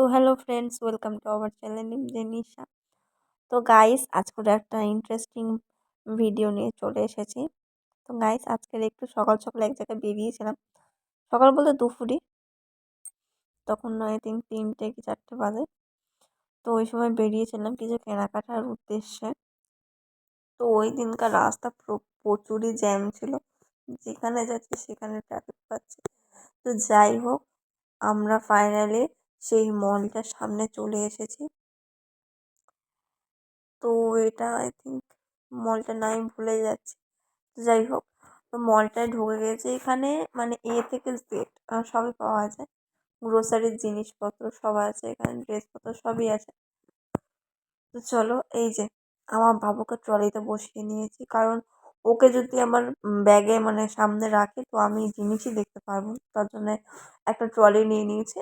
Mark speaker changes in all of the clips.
Speaker 1: তো hello friends, welcome to our channel name Jenisha. তো guys, আজকের একটা ইন্টারেস্টিং ভিডিও নিয়ে চলে এসেছি। তো গাইস, আজকের একটু সকাল সকাল এক জায়গায় বেরিয়েছিলাম। সকাল বলতে দুপুরে, তখন আই থিঙ্ক 3টে কি 4টে বাজে। তো ওই সময় বেরিয়েছিলাম কিছু কেনাকাটার উদ্দেশ্যে। তো ওই দিনকার রাস্তা প্রচুরই জ্যাম ছিল, যেখানে যাচ্ছে সেখানে ট্রাফিক পাচ্ছে। তো যাই হোক, আমরা ফাইনালি সেই মলটার সামনে চলে এসেছি। তো এটা আই থিঙ্ক মলটার নাম আমি ভুলে যাচ্ছি। তো যাই হোক, তো মলটায় ঢুকে গেছে। এখানে মানে এ থেকে জেড সবই পাওয়া যায়। গ্রোসারির জিনিসপত্র সব আছে এখানে, ড্রেসপত্র সবই আছে। তো চলো, এই যে আমার বাবুকে ট্রলিতে বসিয়ে নিয়েছি, কারণ ওকে যদি আমার ব্যাগে মানে সামনে রাখি তো আমি জিনিসই দেখতে পারবো না। তার জন্য একটা ট্রলি নিয়ে নিয়েছি।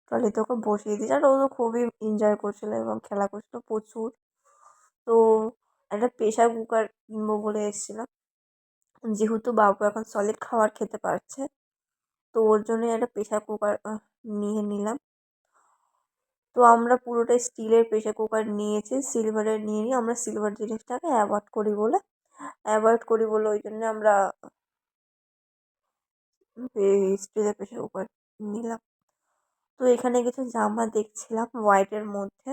Speaker 1: ট্রলিতে ওকে বসিয়ে দিয়েছি, আর ও তো খুবই এনজয় করছিল এবং খেলা করছিল প্রচুর। তো একটা প্রেশার কুকার কিনবো বলে এসেছিলাম, যেহেতু বাবু এখন সলিড খাবার খেতে পারছে। তো ওর জন্যই একটা প্রেশার কুকার নিয়ে নিলাম। তো আমরা পুরোটাই স্টিলের প্রেশার কুকার নিয়েছি, সিলভারের নিয়ে নিই। আমরা সিলভার জিনিসটাকে অ্যাভয়েড করি বলে ওই জন্য আমরা স্টিলের প্রেশার কুকার নিলাম। তো এখানে কিছু জামা দেখছিলাম হোয়াইটের মধ্যে,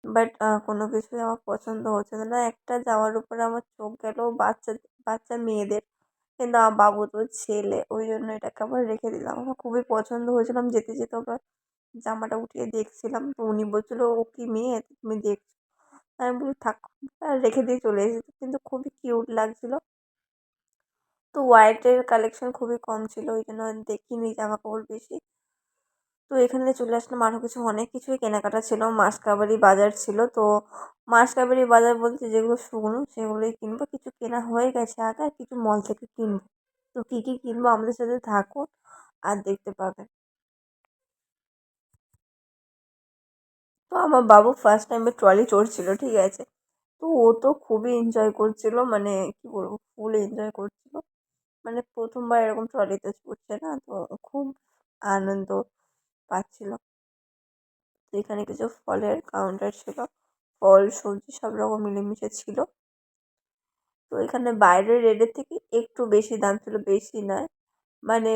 Speaker 1: বাট কোনো কিছুই আমার পছন্দ হচ্ছিল না। একটা জামার উপরে আমার চোখ গেল, বাচ্চা বাচ্চা মেয়েদের, কিন্তু আমার বাবু তো ছেলে, ওই জন্য এটাকে আবার রেখে দিলাম। আমার খুবই পছন্দ হয়েছিল, আমি যেতে যেতে আবার জামাটা উঠিয়ে দেখছিলাম। তো উনি বলছিল, ও কি মেয়ে, তুমি দেখছো? আমি বলি থাক, আর রেখে দিয়ে চলে এসেছি। কিন্তু খুবই কিউট লাগছিল। তো হোয়াইটের কালেকশন খুবই কম ছিল, ওই জন্য দেখিনি জামা কাপড় বেশি। তো এখানে চলে আসলাম, আরও কিছু অনেক কিছুই কেনাকাটা ছিল। মাসকাবারি বাজার ছিল। তো মাসকাবারি বাজার বলতে যেগুলো শুকনো সেগুলোই কিনবো। কিছু কেনা হয়ে গেছে আগে, আর কিছু মল থেকে কিনবো। তো কী কী কিনবো আমাদের সাথে থাকুন আর দেখতে পাবেন। তো আমার বাবু ফার্স্ট টাইমে ট্রলি চড়ছিল, ঠিক আছে। তো ও তো খুবই এনজয় করছিল, মানে কি বলবো, ফুল এনজয় করছিল। মানে প্রথমবার এরকম ট্রলিতে চড়ছে না, তো খুব আনন্দ পাচ্ছিল। তো এখানে কিছু ফলের কাউন্টার ছিল, ফল সবজি সব রকম মিলেমিশে ছিল। তো এখানে বাইরের রেটের থেকে একটু বেশি দাম ছিল, বেশি নয়, মানে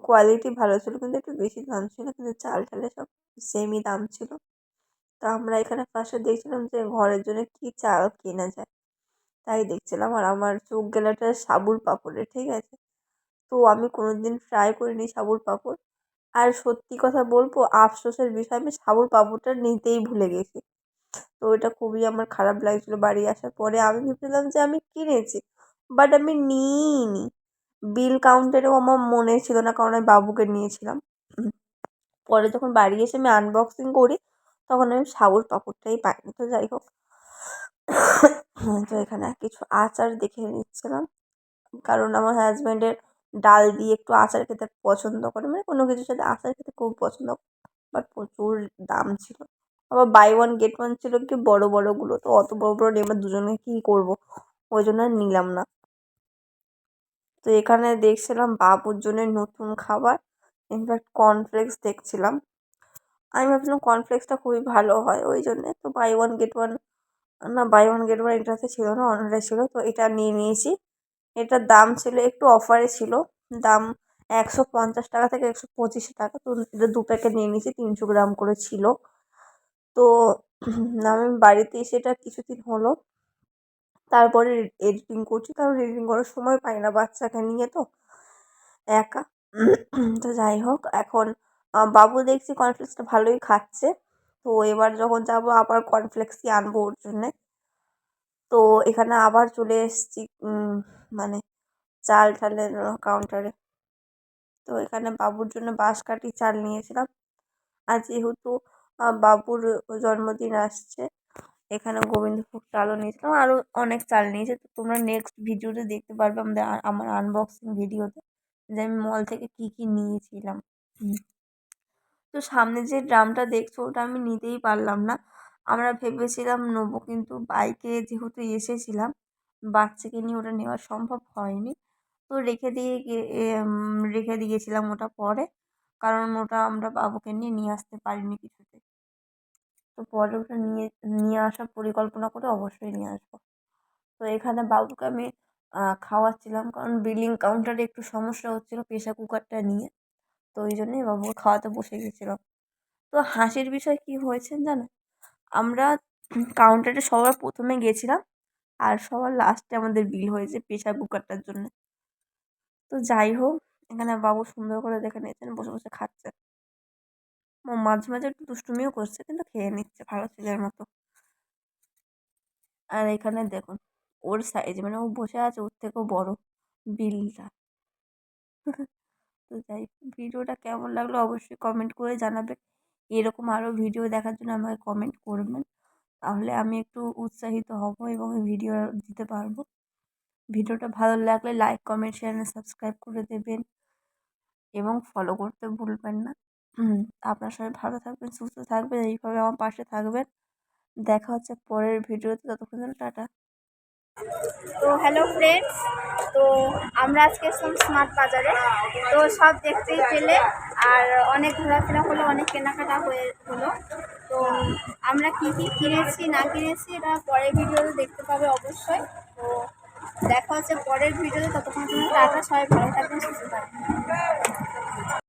Speaker 1: কোয়ালিটি ভালো ছিল কিন্তু একটু বেশি দাম ছিল, কিন্তু চাল টালে সব সেমই দাম ছিল। তো আমরা এখানে ফার্স্টে দেখছিলাম যে ঘরের জন্য কি চাল কেনা যায়, তাই দেখছিলাম। আর আমার চোখ গেল একটা সাবুর পাঁপড়ে, ঠিক আছে। তো আমি কোনোদিন ট্রাই করিনি সাবুর পাঁপড়। আর সত্যি কথা বলবো, আফসোসের বিষয়, আমি সাবুর পাঁপড়টা নিতেই ভুলে গেছি। তো এটা খুবই আমার খারাপ লাগছিল। বাড়ি আসার পরে আমি ভেবেছিলাম যে আমি কিনেছি, বাট আমি নিইনি। বিল কাউন্টারেও আমার মনে ছিল না, কারণ আমি বাবুকে নিয়েছিলাম। পরে যখন বাড়ি এসে আমি আনবক্সিং করি, তখন আমি সাবুর পাঁপড়টাই পাইনি। তো যাই হোক, তো এখানে কিছু আচার দেখে নিচ্ছিলাম, কারণ আমার হাজব্যান্ডের ডাল দিয়ে একটু আচার খেতে পছন্দ করে, মানে কোনো কিছুর সাথে আচার খেতে খুব পছন্দ করে। বাট প্রচুর দাম ছিল। আবার বাই ওয়ান গেট ওয়ান ছিল, কি বড় বড়গুলো। তো অত বড় বড় নিয়ে আমরা দুজনে কী করবো, ওই জন্য আর নিলাম না। তো এখানে দেখছিলাম বাবুর জন্য নতুন খাবার, ইনফ্যাক্ট কর্নফ্লেক্স দেখছিলাম। আমি ভাবছিলাম কর্নফ্লেক্সটা খুবই ভালো হয়, ওই জন্যে। তো বাই ওয়ান গেট ওয়ান, না বাই ওয়ান গেট ওয়ান এটাতে ছিল না, অন্যটা ছিল। তো এটা নিয়ে নিয়েছি। এটার দাম ছিল, একটু অফারে ছিল। দাম 150 টাকা থেকে 125 টাকা। তো এটা 2 প্যাকেট নিয়ে নিয়েছি, 300 গ্রাম করে ছিল। তো আমি বাড়িতে এসে এটা কিছুদিন হলো, তারপরে এডিটিং করছি, কারণ এডিটিং করার সময় পাই না বাচ্চাকে নিয়ে, তো একা। তো যাই হোক, এখন বাবু দেখছি কর্নফ্লেক্সটা ভালোই খাচ্ছে। তো এবার যখন যাবো আবার কর্নফ্লেক্সই আনবো ওর জন্যে। তো এখানে আবার চলে এসেছি মানে চাল টালের কাউন্টারে। তো এখানে বাবুর জন্য বাঁশকাঠি চাল নিয়েছিলাম। আর যেহেতু বাবুর জন্মদিন আসছে, এখানে গোবিন্দভোগ চালও নিয়েছিলাম, আরও অনেক চাল নিয়েছি। তো তোমরা নেক্সট ভিডিওতে দেখতে পারবে আমাদের আমার আনবক্সিং ভিডিওতে, যে আমি মল থেকে কী কী নিয়েছিলাম। তো সামনে যে ড্রামটা দেখছো ওটা আমি নিতেই পারলাম না। আমরা ভেবেছিলাম নেবো, কিন্তু বাইকে যেহেতু এসেছিলাম, বাচ্চাকে নিয়ে ওটা নেওয়া সম্ভব হয়নি। তো রেখে দিয়েছিলাম ওটা পরে। কারণ ওটা আমরা বাবুকে নিয়ে আসতে পারিনি কিছুতে। তো পরে ওটা নিয়ে আসার পরিকল্পনা করে অবশ্যই নিয়ে আসবো। তো এখানে বাবুকে আমি খাওয়াচ্ছিলাম, কারণ বিলিং কাউন্টারে একটু সমস্যা হচ্ছিলো প্রেশার কুকারটা নিয়ে। তো ওই জন্যই বাবুকে খাওয়াতে বসে গেছিলাম। তো হাসির বিষয় কী হয়েছে জানো, আমরা কাউন্টারে সবার প্রথমে গেছিলাম আর সবার লাস্টে আমাদের বিল হয়েছে প্রেশার কুকারটার জন্যে। তো যাই হোক, এখানে বাবু সুন্দর করে দেখে নিয়েছেন, বসে বসে খাচ্ছে। মাঝে মাঝে একটু দুষ্টুমিও করছে, কিন্তু খেয়ে নিচ্ছে ভালো ছেলের মতো। আর এখানে দেখুন ওর সাইজ, মানে ও বসে আছে ওর থেকেও বড় বিলটা। তো যাই হোক, ভিডিওটা কেমন লাগলো অবশ্যই কমেন্ট করে জানাবে। এরকম আরও ভিডিও দেখার জন্য আমাকে কমেন্ট করবেন, তাহলে আমি একটু উৎসাহিত হব এবং ভিডিও দিতে পারবো। ভিডিওটা ভালো লাগলে like, comment, share and subscribe করে দেবেন এবং ফলো করতে ভুলবেন না। আপনার সবাই ভালো থাকবেন, সুস্থ থাকবেন, এইভাবে আমার পাশে থাকবেন। দেখা হচ্ছে পরের ভিডিওতে, ততক্ষণ জন্য টাটা।
Speaker 2: তো হ্যালো ফ্রেন্ডস, তো আমরা আজকে এসেছিলাম স্মার্ট বাজারে। তো সব দেখতেই পেলে, আর অনেক ঘোরাফেরা হলো, অনেক কেনাকাটা হলো। তো আমরা কি কি কিনেছি না কিনেছি এটা পরের ভিডিওতে দেখতে পাবে অবশ্যই। তো দেখা হচ্ছে পরের ভিডিওতে, ততক্ষণ জন্য টাটা, সবাই ভালো থাকবেন, সুস্থ থাকবেন।